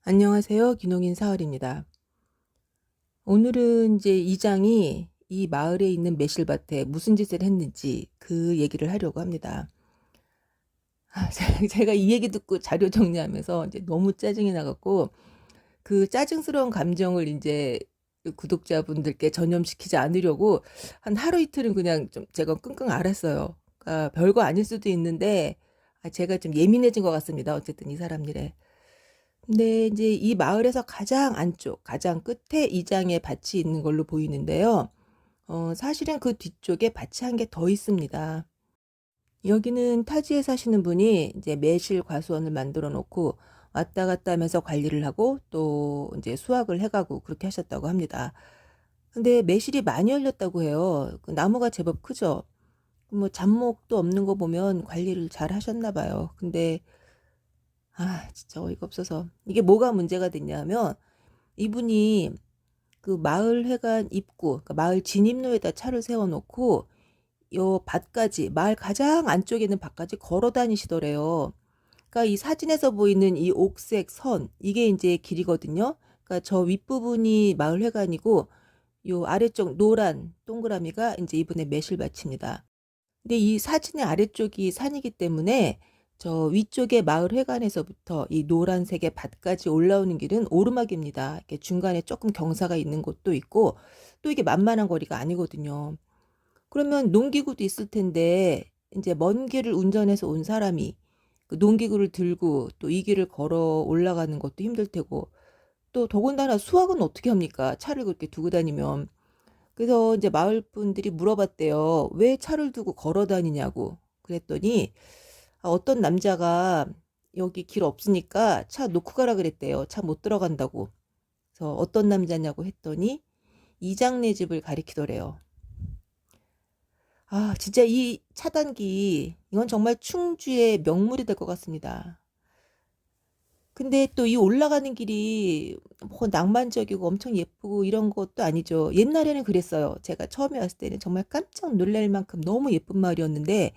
안녕하세요. 기농인 사월입니다. 오늘은 이제 이장이 이 마을에 있는 매실밭에 무슨 짓을 했는지 그 얘기를 하려고 합니다. 제가 이 얘기 듣고 자료 정리하면서 이제 너무 짜증이 나갖고 그 짜증스러운 감정을 이제 구독자분들께 전염시키지 않으려고 한 하루 이틀은 그냥 좀 제가 끙끙 앓았어요. 그러니까 별거 아닐 수도 있는데 제가 좀 예민해진 것 같습니다. 어쨌든 이 사람 일에. 근데 이제 이 마을에서 가장 안쪽, 가장 끝에 이장의 밭이 있는 걸로 보이는데요. 사실은 그 뒤쪽에 밭이 한 개 더 있습니다. 여기는 타지에 사시는 분이 이제 매실 과수원을 만들어 놓고 왔다 갔다 하면서 관리를 하고 또 이제 수확을 해가고 그렇게 하셨다고 합니다. 근데 매실이 많이 열렸다고 해요. 그 나무가 제법 크죠. 뭐 잡목도 없는 거 보면 관리를 잘 하셨나 봐요. 근데 진짜 어이가 없어서 이게 뭐가 문제가 됐냐면 이분이 그 마을 회관 입구, 그러니까 마을 진입로에다 차를 세워놓고 요 밭까지 마을 가장 안쪽에 있는 밭까지 걸어 다니시더래요. 그러니까 이 사진에서 보이는 이 옥색 선 이게 이제 길이거든요. 그러니까 저 윗부분이 마을 회관이고 요 아래쪽 노란 동그라미가 이제 이분의 매실밭입니다. 근데 이 사진의 아래쪽이 산이기 때문에 저 위쪽의 마을 회관에서부터 이 노란색의 밭까지 올라오는 길은 오르막입니다. 이렇게 중간에 조금 경사가 있는 곳도 있고 또 이게 만만한 거리가 아니거든요. 그러면 농기구도 있을 텐데 이제 먼 길을 운전해서 온 사람이 그 농기구를 들고 또 이 길을 걸어 올라가는 것도 힘들 테고 또 더군다나 수확은 어떻게 합니까? 차를 그렇게 두고 다니면. 그래서 이제 마을 분들이 물어봤대요. 왜 차를 두고 걸어 다니냐고. 그랬더니 어떤 남자가 여기 길 없으니까 차 놓고 가라 그랬대요. 차 못 들어간다고. 그래서 어떤 남자냐고 했더니 이장네 집을 가리키더래요. 진짜 이 차단기 이건 정말 충주의 명물이 될 것 같습니다. 근데 또 이 올라가는 길이 뭐 낭만적이고 엄청 예쁘고 이런 것도 아니죠. 옛날에는 그랬어요. 제가 처음에 왔을 때는 정말 깜짝 놀랄 만큼 너무 예쁜 마을이었는데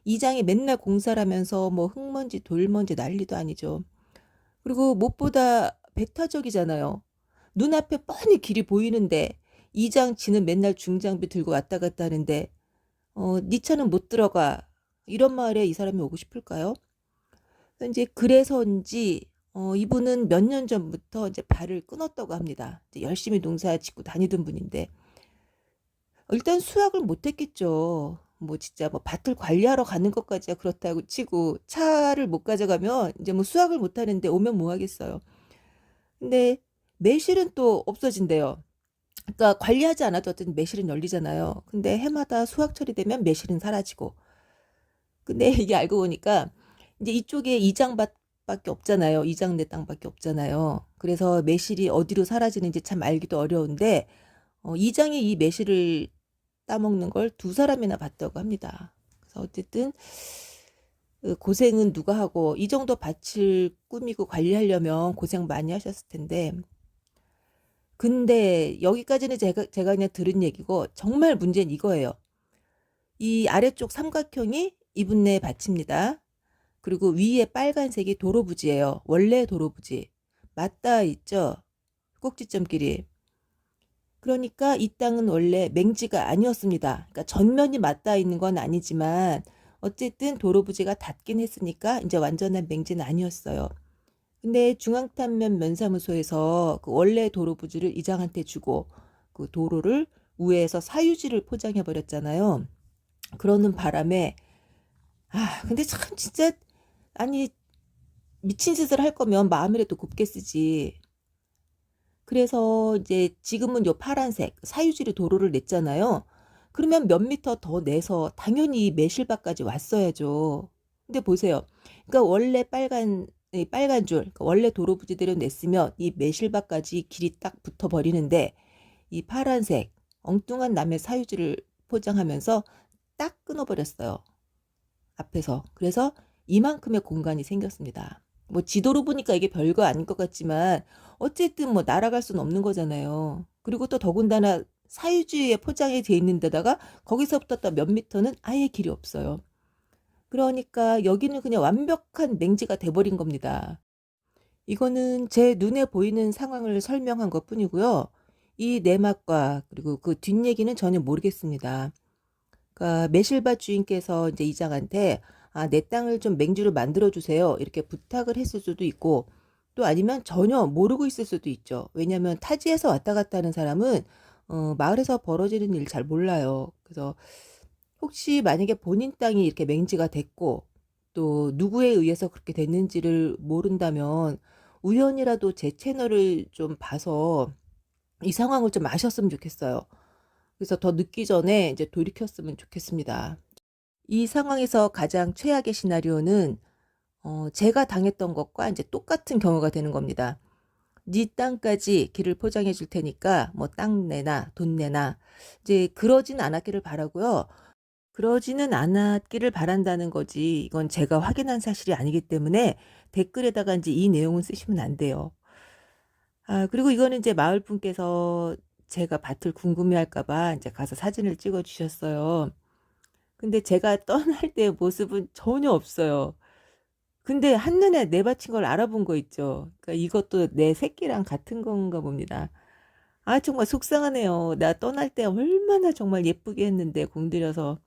이장이 맨날 공사를 하면서 뭐 흙먼지 돌먼지 난리도 아니죠. 그리고 무엇보다 배타적이잖아요. 눈앞에 뻔히 길이 보이는데 이장 지는 맨날 중장비 들고 왔다 갔다 하는데 네 차는 못 들어가. 이런 마을에 이 사람이 오고 싶을까요? 이제 그래서인지 이분은 몇 년 전부터 이제 발을 끊었다고 합니다. 이제 열심히 농사 짓고 다니던 분인데 일단 수확을 못했겠죠. 뭐 진짜 뭐 밭을 관리하러 가는 것까지야 그렇다고 치고 차를 못 가져가면 이제 뭐 수확을 못 하는데 오면 뭐 하겠어요. 근데 매실은 또 없어진대요. 그러니까 관리하지 않아도 어쨌든 매실은 열리잖아요. 근데 해마다 수확철이 되면 매실은 사라지고. 근데 이게 알고 보니까 이제 이쪽에 이장밭밖에 없잖아요. 이장내 땅밖에 없잖아요. 그래서 매실이 어디로 사라지는지 참 알기도 어려운데 이장이 이 매실을 따먹는 걸 두 사람이나 봤다고 합니다. 그래서 어쨌든 그 고생은 누가 하고 이 정도 밭을 꾸미고 관리하려면 고생 많이 하셨을 텐데 근데 여기까지는 제가 그냥 들은 얘기고 정말 문제는 이거예요. 이 아래쪽 삼각형이 이분네 밭입니다. 그리고 위에 빨간색이 도로부지예요. 원래 도로부지. 맞닿아 있죠. 꼭지점끼리. 그러니까 이 땅은 원래 맹지가 아니었습니다. 그러니까 전면이 맞닿아 있는 건 아니지만 어쨌든 도로부지가 닿긴 했으니까 이제 완전한 맹지는 아니었어요. 근데 중앙탄면 면사무소에서 그 원래 도로부지를 이장한테 주고 그 도로를 우회해서 사유지를 포장해 버렸잖아요. 그러는 바람에 근데 참 진짜 아니 미친 짓을 할 거면 마음이라도 곱게 쓰지. 그래서 이제 지금은 요 파란색 사유지로 도로를 냈잖아요. 그러면 몇 미터 더 내서 당연히 매실밭까지 왔어야죠. 근데 보세요. 그러니까 원래 이 빨간 줄, 그러니까 원래 도로 부지대로 냈으면 이 매실밭까지 길이 딱 붙어 버리는데 이 파란색 엉뚱한 남의 사유지를 포장하면서 딱 끊어버렸어요. 앞에서. 그래서 이만큼의 공간이 생겼습니다. 뭐 지도로 보니까 이게 별거 아닌 것 같지만 어쨌든 뭐 날아갈 수는 없는 거잖아요. 그리고 또 더군다나 사유지에 포장이 돼 있는 데다가 거기서부터 또 몇 미터는 아예 길이 없어요. 그러니까 여기는 그냥 완벽한 맹지가 돼버린 겁니다. 이거는 제 눈에 보이는 상황을 설명한 것뿐이고요. 이 내막과 그리고 그 뒷얘기는 전혀 모르겠습니다. 그러니까 매실밭 주인께서 이제 이장한테 "아 내 땅을 좀 맹주로 만들어 주세요." 이렇게 부탁을 했을 수도 있고, 또 아니면 전혀 모르고 있을 수도 있죠. 왜냐하면 타지에서 왔다 갔다 하는 사람은 마을에서 벌어지는 일 잘 몰라요. 그래서 혹시 만약에 본인 땅이 이렇게 맹지가 됐고 또 누구에 의해서 그렇게 됐는지를 모른다면 우연이라도 제 채널을 좀 봐서 이 상황을 좀 아셨으면 좋겠어요. 그래서 더 늦기 전에 이제 돌이켰으면 좋겠습니다. 이 상황에서 가장 최악의 시나리오는 제가 당했던 것과 이제 똑같은 경우가 되는 겁니다. "네 땅까지 길을 포장해 줄 테니까 뭐 땅 내놔, 돈 내놔." 이제 그러진 않았기를 바라고요. 그러지는 않았기를 바란다는 거지, 이건 제가 확인한 사실이 아니기 때문에 댓글에다가 인제 이 내용은 쓰시면 안 돼요. 그리고 이거는 이제 마을 분께서 제가 밭을 궁금해할까 봐 인제 가서 사진을 찍어 주셨어요. 근데 제가 떠날 때의 모습은 전혀 없어요. 근데 한눈에 내 밭인 걸 알아본 거 있죠. 그러니까 이것도 내 새끼랑 같은 건가 봅니다. 정말 속상하네요. 나 떠날 때 얼마나 정말 예쁘게 했는데 공들여서.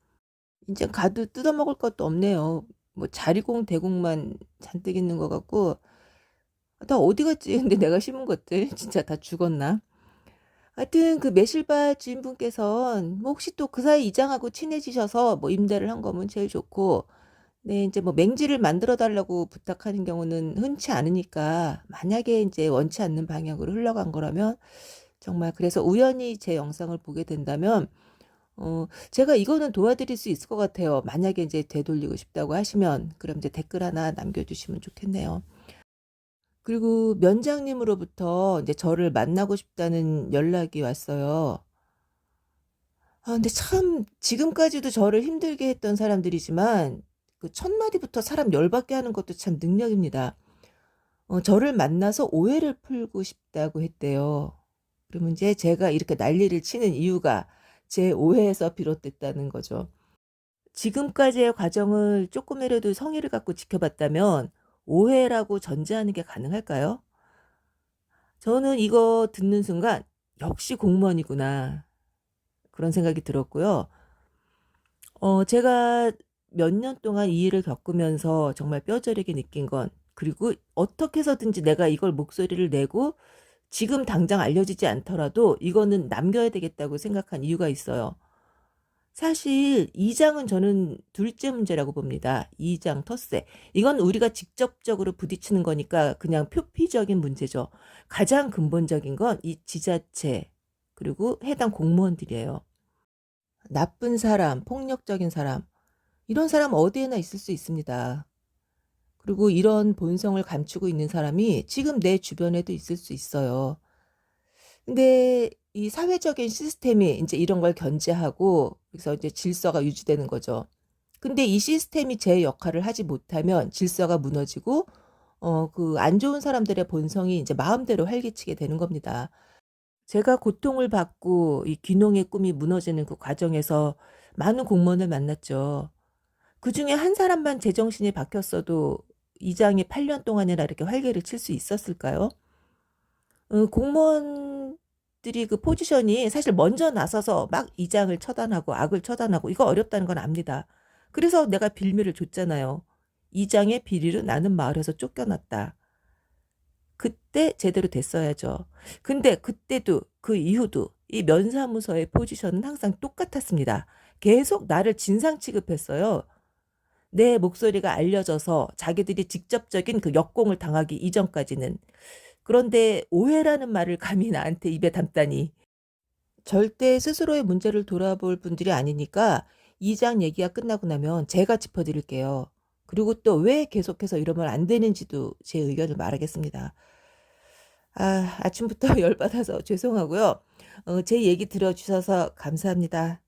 인제 가도 뜯어먹을 것도 없네요. 뭐 자리공 대공만 잔뜩 있는 것 같고, 다 어디 갔지? 근데 내가 심은 것들 진짜 다 죽었나? 하여튼 그 매실밭 주인분께선 뭐 혹시 또 그 사이 이장하고 친해지셔서 뭐 임대를 한 거면 제일 좋고, 네 인제 뭐 맹지를 만들어 달라고 부탁하는 경우는 흔치 않으니까, 만약에 인제 원치 않는 방향으로 흘러간 거라면 정말, 그래서 우연히 제 영상을 보게 된다면 제가 이거는 도와드릴 수 있을 것 같아요. 만약에 인제 되돌리고 싶다고 하시면 그럼 이제 댓글 하나 남겨 주시면 좋겠네요. 그리고 면장님으로부터 인제 저를 만나고 싶다는 연락이 왔어요. 근데 참 지금까지도 저를 힘들게 했던 사람들이지만 그 첫 마디부터 사람 열받게 하는 것도 참 능력입니다. 저를 만나서 오해를 풀고 싶다고 했대요. 그러면 인제 제가 이렇게 난리를 치는 이유가 제 오해에서 비롯됐다는 거죠. 지금까지의 과정을 쪼끔이라도 성의를 갖고 지켜봤다면 오해라고 전제하는 게 가능할까요? 저는 이거 듣는 순간 '역시 공무원이구나.' 그런 생각이 들었고요. 제가 몇 년 동안 이 일을 겪으면서 정말 뼈저리게 느낀 건, 그리고 어떻게 해서든지 내가 이걸 목소리를 내고 지금 당장 알려지지 않더라도 이거는 남겨야 되겠다고 생각한 이유가 있어요. 사실 이 장은 저는 둘째 문제라고 봅니다. 이 장 텃세. 이건 우리가 직접적으로 부딪히는 거니까 그냥 표피적인 문제죠. 가장 근본적인 건 이 지자체 그리고 해당 공무원들이에요. 나쁜 사람, 폭력적인 사람, 이런 사람 어디에나 있을 수 있습니다. 그리고 이런 본성을 감추고 있는 사람이 지금 내 주변에도 있을 수 있어요. 근데 이 사회적인 시스템이 인제 이런 걸 견제하고, 그래서 이제 질서가 유지되는 거죠. 근데 이 시스템이 제 역할을 하지 못하면 질서가 무너지고 그 안 좋은 사람들의 본성이 인제 마음대로 활개치게 되는 겁니다. 제가 고통을 받고 이 귀농의 꿈이 무너지는 그 과정에서 많은 공무원을 만났죠. 그중에 한 사람만 제정신이 박혔어도 이장이 8년 동안이나 이렇게 활개를 칠 수 있었을까요? 공무원들이 그 포지션이 사실 먼저 나서서 막 이장을 처단하고 악을 처단하고 이거 어렵다는 건 압니다. 그래서 내가 빌미를 줬잖아요. "이장의 비리로 나는 마을에서 쫓겨났다." 그때 제대로 됐어야죠. 근데 그때도 그 이후도 이 면사무소의 포지션은 항상 똑같았습니다. 계속 나를 진상 취급했어요. 내 목소리가 알려져서 자기들이 직접적인 그 역공을 당하기 이전까지는. 그런데 오해라는 말을 감히 나한테 입에 담다니. 절대 스스로의 문제를 돌아볼 분들이 아니니까 이 장 얘기가 끝나고 나면 제가 짚어 드릴게요. 그리고 또 왜 계속해서 이러면 안 되는지도 제 의견을 말하겠습니다. 아침부터 열받아서 죄송하고요. 제 얘기 들어 주셔서 감사합니다.